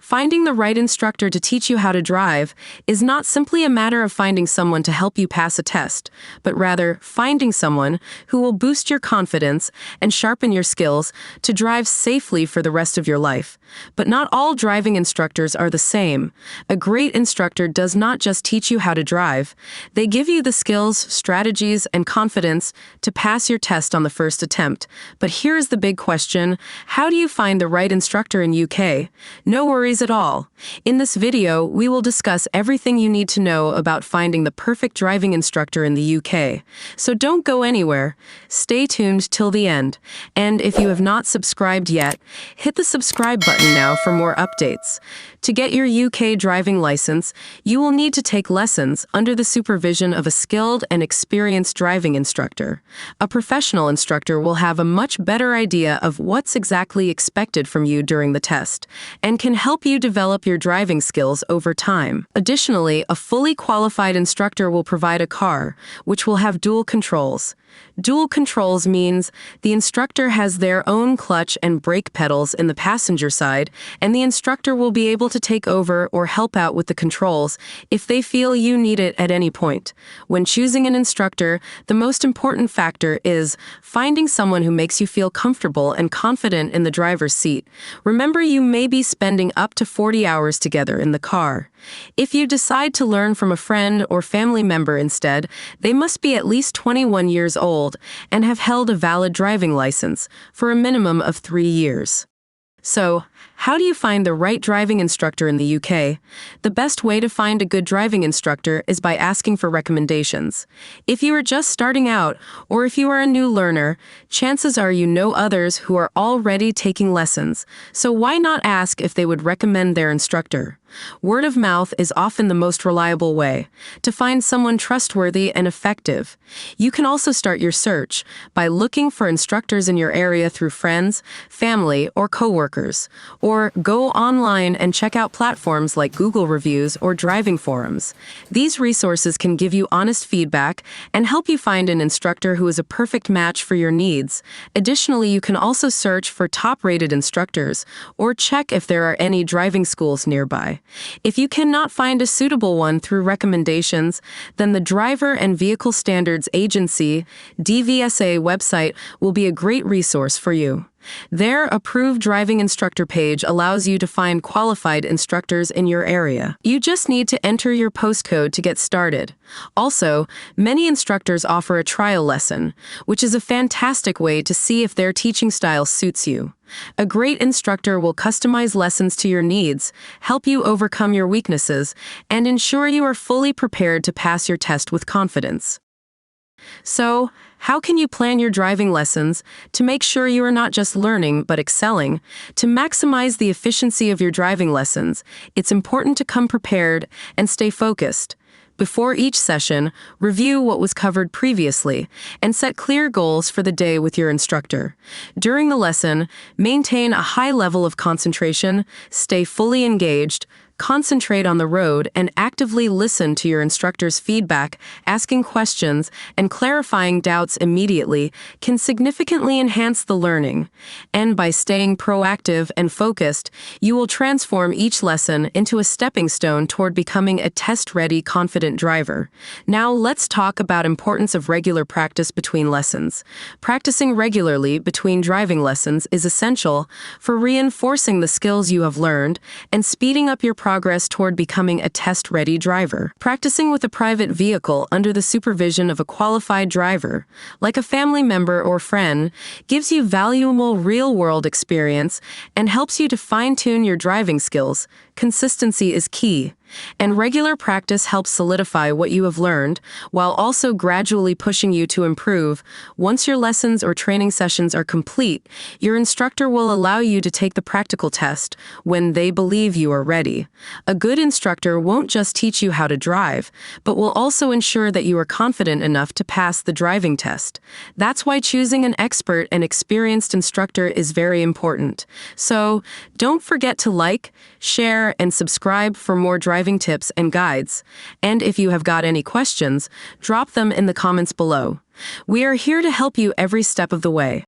Finding the right instructor to teach you how to drive is not simply a matter of finding someone to help you pass a test, but rather finding someone who will boost your confidence and sharpen your skills to drive safely for the rest of your life. But not all driving instructors are the same. A great instructor does not just teach you how to drive. They give you the skills, strategies, and confidence to pass your test on the first attempt. But here's the big question: how do you find the right instructor in UK? No worries at all. In this video, we will discuss everything you need to know about finding the perfect driving instructor in the UK. So don't go anywhere. Stay tuned till the end. And if you have not subscribed yet, hit the subscribe button now for more updates. To get your UK driving license, you will need to take lessons under the supervision of a skilled and experienced driving instructor. A professional instructor will have a much better idea of what's exactly expected from you during the test and can help you develop your driving skills over time. Additionally, a fully qualified instructor will provide a car, which will have dual controls. Dual controls means the instructor has their own clutch and brake pedals in the passenger side, and the instructor will be able to take over or help out with the controls if they feel you need it at any point. When choosing an instructor, the most important factor is finding someone who makes you feel comfortable and confident in the driver's seat. Remember, you may be spending up to 40 hours together in the car. If you decide to learn from a friend or family member instead, they must be at least 21 years old and have held a valid driving license for a minimum of 3 years. So, how do you find the right driving instructor in the UK? The best way to find a good driving instructor is by asking for recommendations. If you are just starting out, or if you are a new learner, chances are you know others who are already taking lessons, so why not ask if they would recommend their instructor? Word of mouth is often the most reliable way to find someone trustworthy and effective. You can also start your search by looking for instructors in your area through friends, family, or coworkers, or go online and check out platforms like Google reviews or driving forums. These resources can give you honest feedback and help you find an instructor who is a perfect match for your needs. Additionally, you can also search for top-rated instructors or check if there are any driving schools nearby. If you cannot find a suitable one through recommendations, then the Driver and Vehicle Standards Agency (DVSA) website will be a great resource for you. Their Approved Driving Instructor page allows you to find qualified instructors in your area. You just need to enter your postcode to get started. Also, many instructors offer a trial lesson, which is a fantastic way to see if their teaching style suits you. A great instructor will customize lessons to your needs, help you overcome your weaknesses, and ensure you are fully prepared to pass your test with confidence. So, how can you plan your driving lessons to make sure you are not just learning but excelling? To maximize the efficiency of your driving lessons, it's important to come prepared and stay focused. Before each session, review what was covered previously and set clear goals for the day with your instructor. During the lesson, maintain a high level of concentration, stay fully engaged, concentrate on the road, and actively listen to your instructor's feedback. Asking questions and clarifying doubts immediately can significantly enhance the learning. And by staying proactive and focused, you will transform each lesson into a stepping stone toward becoming a test-ready, confident driver. Now let's talk about the importance of regular practice between lessons. Practicing regularly between driving lessons is essential for reinforcing the skills you have learned and speeding up your progress toward becoming a test-ready driver. Practicing with a private vehicle under the supervision of a qualified driver, like a family member or friend, gives you valuable real-world experience and helps you to fine-tune your driving skills. Consistency is key, and regular practice helps solidify what you have learned while also gradually pushing you to improve. Once your lessons or training sessions are complete, your instructor will allow you to take the practical test when they believe you are ready. A good instructor won't just teach you how to drive, but will also ensure that you are confident enough to pass the driving test. That's why choosing an expert and experienced instructor is very important. So, don't forget to like, share, and subscribe for more driving tips and guides. And if you have got any questions, drop them in the comments below. We are here to help you every step of the way.